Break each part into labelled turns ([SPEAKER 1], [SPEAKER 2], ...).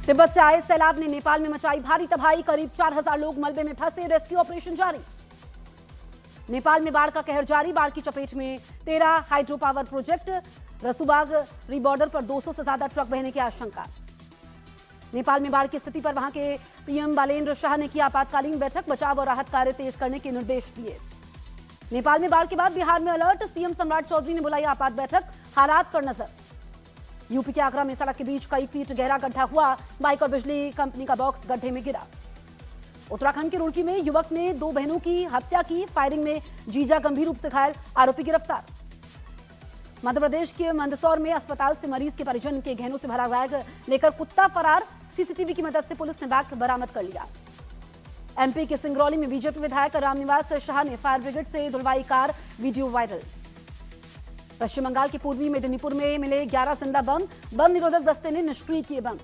[SPEAKER 1] तिब्बत से आए सैलाब ने नेपाल में मचाई भारी तबाही, करीब 4000 लोग मलबे में फंसे, रेस्क्यू ऑपरेशन जारी। नेपाल में बाढ़ का कहर जारी, बाढ़ की चपेट में 13 हाइड्रो पावर प्रोजेक्ट, रसूबाग रीबॉर्डर पर 200 से ज्यादा ट्रक बहने की आशंका। नेपाल में बाढ़ की स्थिति पर वहां के पीएम बालेन्द्र शाह ने किया आपातकालीन बैठक, बचाव और राहत कार्य तेज करने के निर्देश दिए। नेपाल में बाढ़ के बाद बिहार में अलर्ट, सीएम सम्राट चौधरी ने बुलाई आपात बैठक, हालात पर नजर। यूपी के आगरा में सड़क के बीच कई फीट गहरा गड्ढा हुआ, बाइक और बिजली कंपनी का बॉक्स गड्ढे में गिरा। उत्तराखंड के रुड़की में युवक ने 2 बहनों की हत्या की, फायरिंग में जीजा गंभीर रूप से घायल, आरोपी गिरफ्तार। मध्य प्रदेश के मंदसौर में अस्पताल से मरीज के परिजन के गहनों से भरा बैग लेकर कुत्ता फरार, सीसीटीवी की मदद से पुलिस ने बैग बरामद कर लिया। एमपी के सिंगरौली में बीजेपी विधायक रामनिवास शाह ने फायर ब्रिगेड से धुलवाई कार, वीडियो वायरल। पश्चिम बंगाल के पूर्वी मेदिनीपुर में मिले 11 जिंदा बम निरोधक दस्ते ने निष्क्रिय किए बम।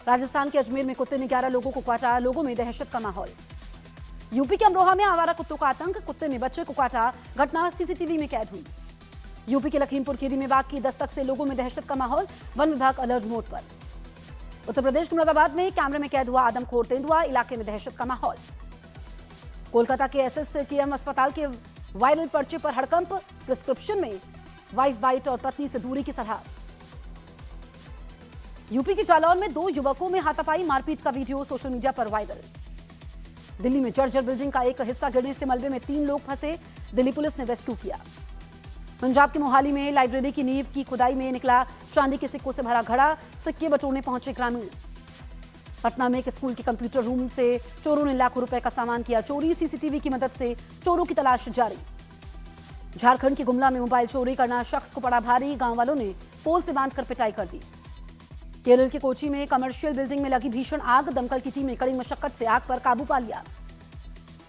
[SPEAKER 1] राजस्थान के अजमेर में कुत्ते ने 11 लोगों को काटा, लोगों में दहशत का माहौल। यूपी के अमरोहा में आवारा कुत्तों का आतंक, कुत्ते ने बच्चे को काटा, घटना सीसीटीवी में कैद हुई। यूपी के लखीमपुर खीरी में बाघ की दस्तक से लोगों में दहशत का माहौल, वन विभाग अलर्ट मोड पर। उत्तर प्रदेश के मुरादाबाद में कैमरे में कैद हुआ आदमखोर तेंदुआ, इलाके में दहशत का माहौल। कोलकाता के एसएसकेएम अस्पताल के वायरल पर्चे पर हड़कंप, प्रिस्क्रिप्शन में वाइफ बाइट और पत्नी से दूरी की सलाह। यूपी के जालौर में 2 युवकों में हाथापाई, मारपीट का वीडियो सोशल मीडिया पर वायरल। दिल्ली में जर्जर बिल्डिंग का एक हिस्सा गिरने से मलबे में 3 लोग फंसे, दिल्ली पुलिस ने रेस्क्यू किया। पंजाब के मोहाली में लाइब्रेरी की नींव की खुदाई में निकला चांदी के सिक्कों से भरा घड़ा, सिक्के बटोरने पहुंचे ग्रामीण। पटना में एक स्कूल के कंप्यूटर रूम से चोरों ने लाखों रुपए का सामान किया चोरी, सीसीटीवी की मदद से चोरों की तलाश जारी। झारखंड के गुमला में मोबाइल चोरी करना शख्स को पड़ा भारी, गांव वालों ने पोल से बांधकर पिटाई कर दी। केरल के कोची में कमर्शियल बिल्डिंग में लगी भीषण आग, दमकल की टीम ने कड़ी मशक्कत से आग पर काबू पा लिया।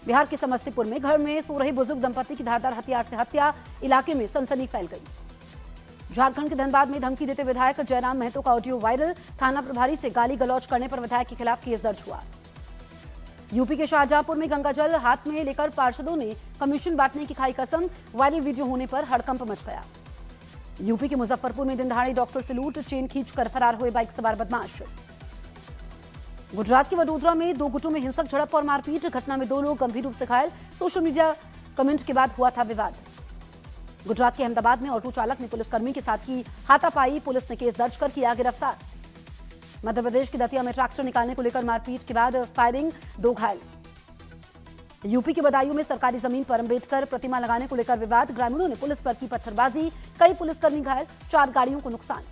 [SPEAKER 1] बिहार के समस्तीपुर में घर में सो रहे बुजुर्ग दंपति की धारदार हथियार से हत्या, इलाके में सनसनी फैल गई। झारखंड के धनबाद में धमकी देते विधायक जयराम महतो का ऑडियो वायरल, थाना प्रभारी से गाली गलौज करने पर विधायक के खिलाफ केस दर्ज हुआ। यूपी के शाहजहांपुर में गंगाजल हाथ में लेकर पार्षदों ने कमीशन बांटने की खाई कसम, वायरल वीडियो होने पर हड़कंप मच गया। यूपी के मुजफ्फरपुर में दिन दहाड़े डॉक्टर से लूट, चेन खींचकर फरार हुए बाइक सवार बदमाश। गुजरात के वडोदरा में 2 गुटों में हिंसक झड़प और मारपीट, घटना में 2 लोग गंभीर रूप से घायल, सोशल मीडिया कमेंट के बाद हुआ था विवाद। गुजरात के अहमदाबाद में ऑटो चालक ने पुलिसकर्मी के साथ की हाथापाई, पुलिस ने केस दर्ज कर किया गिरफ्तार। मध्य प्रदेश के दतिया में ट्रैक्टर निकालने को लेकर मारपीट के बाद फायरिंग, 2 घायल। यूपी के बदायूं में सरकारी जमीन पर अंबेडकर प्रतिमा लगाने को लेकर विवाद, ग्रामीणों ने पुलिस पर की पत्थरबाजी, कई पुलिसकर्मी घायल, 4 गाड़ियों को नुकसान।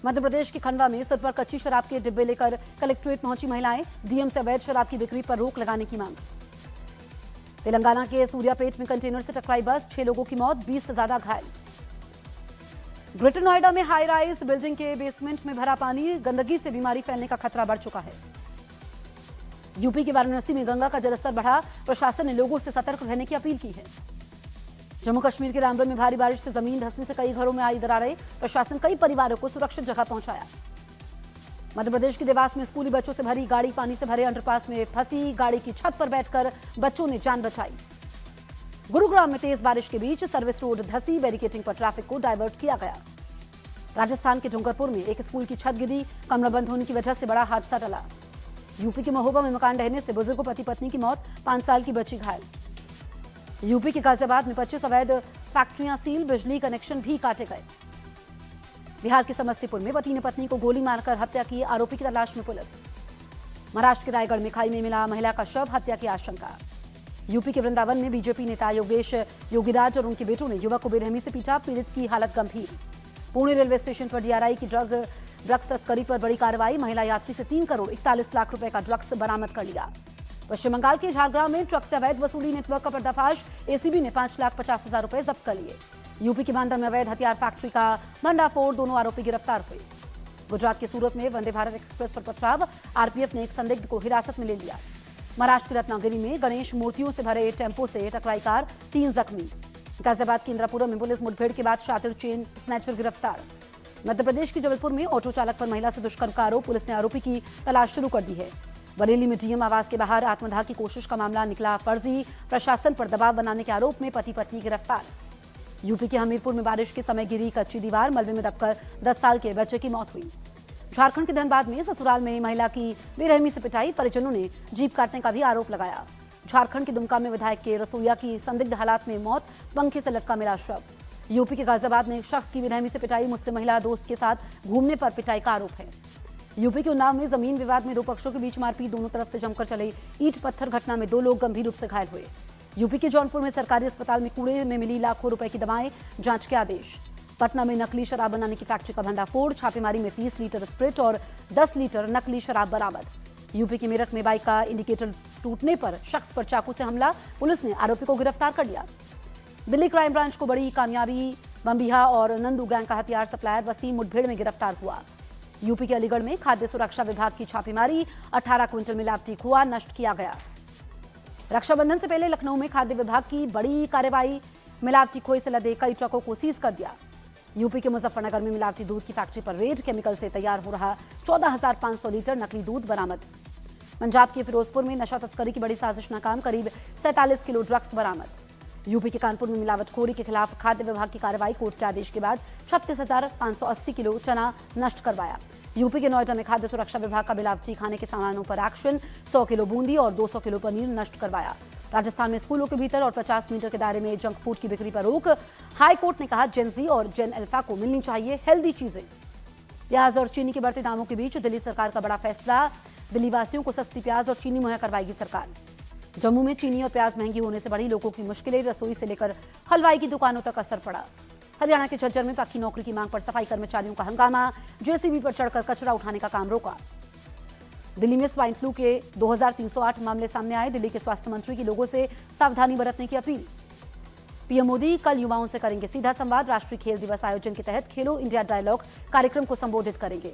[SPEAKER 1] मध्य प्रदेश के खंडवा में सिर पर कच्ची शराब के डिब्बे लेकर कलेक्ट्रेट पहुंची महिलाएं, डीएम से अवैध शराब की बिक्री पर रोक लगाने की मांग। तेलंगाना के सूर्यापेट में कंटेनर से टकराई बस, 6 लोगों की मौत, 20 से ज्यादा घायल। ग्रेटर नोएडा में हाई राइज बिल्डिंग के बेसमेंट में भरा पानी, गंदगी से बीमारी फैलने का खतरा बढ़ चुका है। यूपी के वाराणसी में गंगा का जलस्तर बढ़ा, प्रशासन ने लोगों से सतर्क रहने की अपील की है। जम्मू कश्मीर के रामबन में भारी बारिश से जमीन धंसने से कई घरों में आई दरारें, प्रशासन कई परिवारों को सुरक्षित जगह पहुंचाया। मध्य प्रदेश के देवास में स्कूली बच्चों से भरी गाड़ी पानी से भरे अंडरपास में फंसी, गाड़ी की छत पर बैठकर बच्चों ने जान बचाई। गुरुग्राम में तेज बारिश के बीच सर्विस रोड धसी, बैरिकेटिंग पर ट्रैफिक को डायवर्ट किया गया। राजस्थान के डूंगरपुर में एक स्कूल की छत गिरी, कमरा बंद होने की वजह से बड़ा हादसा टला। यूपी के महोबा में मकान ढहने से बुजुर्ग पति पत्नी की मौत, 5 साल की बच्ची घायल। यूपी के गाजियाबाद में 25 अवैध फैक्ट्रियां सील, बिजली कनेक्शन भी काटे गए। बिहार के समस्तीपुर में पति ने पत्नी को गोली मारकर हत्या की, आरोपी की तलाश में पुलिस। महाराष्ट्र के रायगढ़ में खाई में मिला महिला का शव, हत्या की आशंका। यूपी के वृंदावन में बीजेपी नेता योगेश योगीराज और उनके बेटों ने युवक को बेरहमी से पीटा, पीड़ित की हालत गंभीर। पुणे रेलवे स्टेशन पर डीआरआई की ड्रग्स तस्करी पर बड़ी कार्रवाई, महिला यात्री से 3 करोड़ 41 लाख रुपए का ड्रग्स बरामद कर लिया। पश्चिम बंगाल के झारग्राम में ट्रक से अवैध वसूली नेटवर्क का पर्दाफाश, एसीबी ने 5,50,000 रुपए जब्त कर लिए। यूपी के बांदा में अवैध हथियार फैक्ट्री का भंडाफोड़, 2 आरोपी गिरफ्तार हुए। गुजरात के सूरत में वंदे भारत एक्सप्रेस पर पथराव, आरपीएफ ने एक संदिग्ध को हिरासत में ले लिया। महाराष्ट्र के रत्नागिरी में गणेश मूर्तियों से भरे टेम्पो से टकराई कार, 3 जख्मी। गाजियाबाद के इंद्रापुरम में पुलिस मुठभेड़ के बाद शातिर चेन स्नैचर गिरफ्तार। मध्य प्रदेश के जबलपुर में ऑटो चालक पर महिला से दुष्कर्म का आरोप, पुलिस ने आरोपी की तलाश शुरू कर दी है। बरेली में डीएम आवास के बाहर आत्मदाह की कोशिश का मामला निकला फर्जी, प्रशासन पर दबाव बनाने के आरोप में पति पत्नी गिरफ्तार। यूपी के हमीरपुर में बारिश के समय गिरी कच्ची दीवार, मलबे में दबकर 10 साल के बच्चे की मौत हुई। झारखंड के धनबाद में ससुराल में महिला की बेरहमी से पिटाई, परिजनों ने जीप काटने का भी आरोप लगाया। झारखंड के दुमका में विधायक के रसोईया की संदिग्ध हालात में मौत, पंखे से लटका मिला शव। यूपी के गाजियाबाद में एक शख्स की बेरहमी से पिटाई, मुस्लिम महिला दोस्त के साथ घूमने पर पिटाई का आरोप है। यूपी के उन्नाव में जमीन विवाद में दो पक्षों के बीच मारपीट, दोनों तरफ से जमकर चले ईंट पत्थर घटना में 2 लोग गंभीर रूप से घायल हुए। यूपी के जौनपुर में सरकारी अस्पताल में कूड़े में मिली लाखों रुपए की दवाएं, जांच के आदेश। पटना में नकली शराब बनाने की फैक्ट्री का भंडाफोड़, छापेमारी में 30 लीटर स्प्रिट और 10 लीटर नकली शराब बरामद। यूपी के मेरठ में बाइक का इंडिकेटर टूटने पर शख्स पर चाकू से हमला, पुलिस ने आरोपी को गिरफ्तार कर लिया। दिल्ली क्राइम ब्रांच को बड़ी कामयाबी, बम्बिहा और नंदू गैंग का हथियार सप्लायर वसीम मुठभेड़ में गिरफ्तार हुआ। यूपी के अलीगढ़ में खाद्य सुरक्षा विभाग की छापेमारी, 18 क्विंटल मिलावटी खोआ नष्ट किया गया। रक्षाबंधन से पहले लखनऊ में खाद्य विभाग की बड़ी कार्रवाई, मिलावटी खोए से लदे कई ट्रकों को सीज कर दिया। यूपी के मुजफ्फरनगर में मिलावटी दूध की फैक्ट्री पर रेड, केमिकल से तैयार हो रहा 14,500 लीटर नकली दूध बरामद। पंजाब के फिरोजपुर में नशा तस्करी की बड़ी साजिश नाकाम, करीब 47 किलो ड्रग्स बरामद। यूपी के कानपुर में मिलावटखोरी के खिलाफ खाद्य विभाग की कार्रवाई, कोर्ट के आदेश के बाद 36,580 किलो चना नष्ट करवाया। यूपी के नोएडा में खाद्य सुरक्षा विभाग का मिलावटी खाने के सामानों पर एक्शन, 100 किलो बूंदी और 200 किलो पनीर नष्ट करवाया। राजस्थान में स्कूलों के भीतर और 50 मीटर के दायरे में जंक फूड की बिक्री पर रोक, हाई कोर्ट ने कहा जेन जी और जेन अल्फा को मिलनी चाहिए हेल्दी चीजें। प्याज और चीनी के बढ़ते दामों के बीच दिल्ली सरकार का बड़ा फैसला, दिल्ली वासियों को सस्ती प्याज और चीनी मुहैया करवाएगी सरकार। जम्मू में चीनी और प्याज महंगी होने से बढ़ी लोगों की मुश्किलें, रसोई से लेकर हलवाई की दुकानों तक असर पड़ा। हरियाणा के झज्जर में पक्की नौकरी की मांग पर सफाई कर्मचारियों का हंगामा, जेसीबी पर चढ़कर कचरा उठाने का काम रोका। दिल्ली में स्वाइन फ्लू के 2308 मामले सामने आए, दिल्ली के स्वास्थ्य मंत्री की लोगों से सावधानी बरतने की अपील। पीएम मोदी कल युवाओं से करेंगे सीधा संवाद, राष्ट्रीय खेल दिवस आयोजन के तहत खेलो इंडिया डायलॉग कार्यक्रम को संबोधित करेंगे।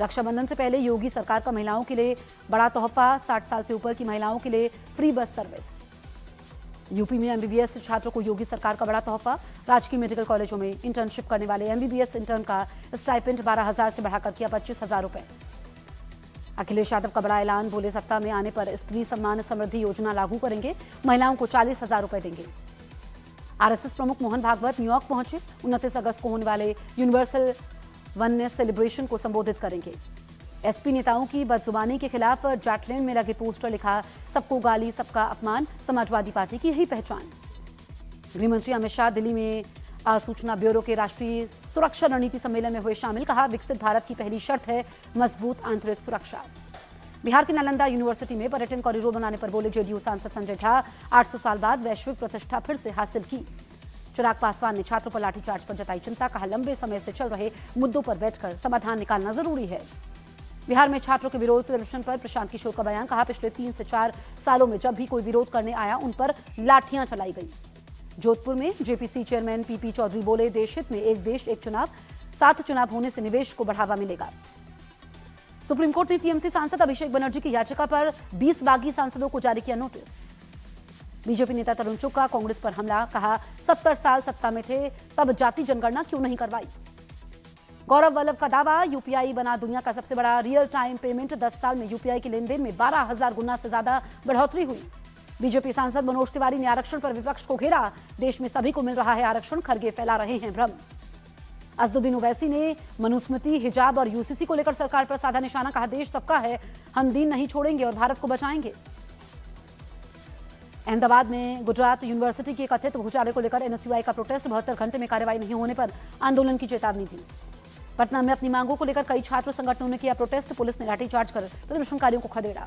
[SPEAKER 1] रक्षाबंधन से पहले योगी सरकार का महिलाओं के लिए बड़ा तोहफा, 60 साल से ऊपर की महिलाओं के लिए फ्री बस सर्विस। यूपी में एमबीबीएस छात्रों को योगी सरकार का बड़ा तोहफा, राजकीय मेडिकल कॉलेजों में इंटर्नशिप करने वाले एमबीबीएस इंटर्न का स्टाइपेंड 12,000 से बढ़ाकर किया 25,000 रुपए। अखिलेश यादव का बड़ा ऐलान, बोले सत्ता में आने पर स्त्री सम्मान समृद्धि योजना लागू करेंगे, महिलाओं को 40,000 रुपए देंगे। आरएसएस प्रमुख मोहन भागवत न्यूयॉर्क पहुंचे, 29 अगस्त को होने वाले यूनिवर्सल वननेस सेलिब्रेशन को संबोधित करेंगे। एसपी नेताओं की बदजुबानी के खिलाफ जैटलैंड में लगे पोस्टर, लिखा सबको गाली सबका अपमान, समाजवादी पार्टी की यही पहचान। गृहमंत्री अमित शाह दिल्ली में सूचना ब्यूरो के राष्ट्रीय सुरक्षा रणनीति सम्मेलन में हुए शामिल, कहा विकसित भारत की पहली शर्त है मजबूत आंतरिक सुरक्षा। बिहार के नालंदा यूनिवर्सिटी में पर्यटन कॉरिडोर बनाने पर बोले जेडीयू सांसद संजय झा, 800 साल बाद वैश्विक प्रतिष्ठा फिर से हासिल की। चिराग पासवान ने छात्रों पर लाठीचार्ज पर जताई चिंता, कहा लंबे समय से चल रहे मुद्दों पर बैठकर समाधान निकालना जरूरी है। बिहार में छात्रों के विरोध प्रदर्शन पर प्रशांत किशोर का बयान, कहा पिछले 3 से 4 सालों में जब भी कोई विरोध करने आया उन पर लाठियां चलाई गई। जोधपुर में जेपीसी चेयरमैन पीपी चौधरी बोले देश हित में एक देश एक चुनाव, 7 चुनाव होने से निवेश को बढ़ावा मिलेगा। सुप्रीम कोर्ट ने टीएमसी सांसद अभिषेक बनर्जी की याचिका पर 20 बागी सांसदों को जारी किया नोटिस। बीजेपी नेता तरुण चुग का कांग्रेस पर हमला, कहा 70 साल सत्ता में थे तब जाति जनगणना क्यों नहीं करवाई। गौरव वल्लभ का दावा, यूपीआई बना दुनिया का सबसे बड़ा रियल टाइम पेमेंट, 10 साल में यूपीआई के लेन देन में 12,000 गुना से ज्यादा बढ़ोतरी हुई। बीजेपी सांसद मनोज तिवारी ने आरक्षण पर विपक्ष को घेरा, देश में सभी को मिल रहा है आरक्षण, खरगे फैला रहे हैं भ्रम। असदुद्दीन ओवैसी ने मनुस्मृति, हिजाब और यूसीसी को लेकर सरकार पर साधा निशाना, कहा देश सबका है, हम दीन नहीं छोड़ेंगे और भारत को बचाएंगे। अहमदाबाद में गुजरात यूनिवर्सिटी के कथित घोटाले को लेकर एनएसयूआई का प्रोटेस्ट, 72 घंटे में कार्रवाई नहीं होने पर आंदोलन की चेतावनी दी। पटना में अपनी मांगों को लेकर कई छात्र संगठनों ने किया प्रोटेस्ट, पुलिस ने लाठीचार्ज कर प्रदर्शनकारियों को खदेड़ा।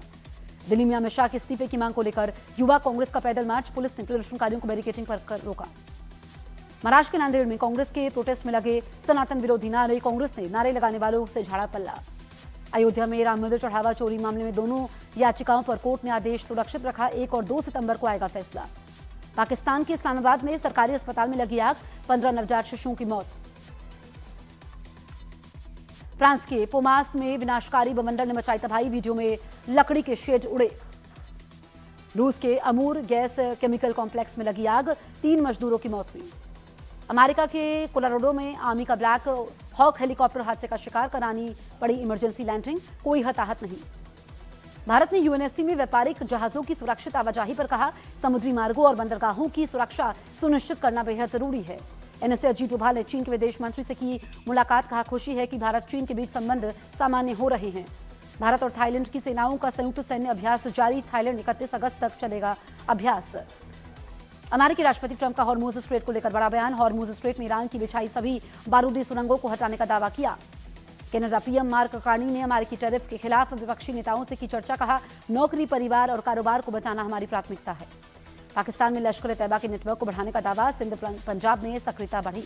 [SPEAKER 1] दिल्ली में अमित शाह के इस्तीफे की मांग को लेकर युवा कांग्रेस का पैदल मार्च, पुलिस ने प्रदर्शनकारियों को बैरिकेडिंग पर रोका। महाराष्ट्र के नांदेड़ में कांग्रेस के प्रोटेस्ट में लगे सनातन विरोधी नारे, कांग्रेस ने नारे लगाने वालों से झाड़ा पल्ला। अयोध्या में राम मंदिर चढ़ावा चोरी मामले में दोनों याचिकाओं पर कोर्ट ने आदेश सुरक्षित रखा, 1 और 2 सितंबर को आएगा फैसला। पाकिस्तान के इस्लामाबाद में सरकारी अस्पताल में लगी आग, 15 नवजात शिशुओं की मौत। फ्रांस के पोमास में विनाशकारी बमंडल ने मचाई तबाही, वीडियो में लकड़ी के शेड उड़े। रूस के अमूर गैस केमिकल कॉम्प्लेक्स में लगी आग, 3 मजदूरों की मौत हुई। अमेरिका के कोलोराडो में आर्मी का ब्लैक हॉक हेलीकॉप्टर हादसे का शिकार, करानी पड़ी इमरजेंसी लैंडिंग, कोई हताहत नहीं। भारत ने यूएनएससी में व्यापारिक जहाजों की सुरक्षित आवाजाही पर कहा, समुद्री मार्गों और बंदरगाहों की सुरक्षा सुनिश्चित करना बेहद जरूरी है। एनएसए अजीत डोभाल ने चीन के विदेश मंत्री से की मुलाकात, कहा खुशी है कि भारत चीन के बीच संबंध सामान्य हो रहे हैं। भारत और थाईलैंड की सेनाओं का संयुक्त सैन्य अभ्यास जारी, थाईलैंड 31 अगस्त तक चलेगा अभ्यास। अमेरिकी राष्ट्रपति ट्रंप का हॉर्मुज स्ट्रेट को लेकर बड़ा बयान, हॉर्मुज स्ट्रेट में ईरान की बिछाई सभी बारूदी सुरंगों को हटाने का दावा किया। कनाडा पीएम मार्क कार्नी ने अमेरिकी टैरिफ के खिलाफ विपक्षी नेताओं से की चर्चा, कहा नौकरी, परिवार और कारोबार को बचाना हमारी प्राथमिकता है। पाकिस्तान में लश्कर-ए-तैयबा के नेटवर्क को बढ़ाने का दावा, सिंध पंजाब में सक्रियता बढ़ी।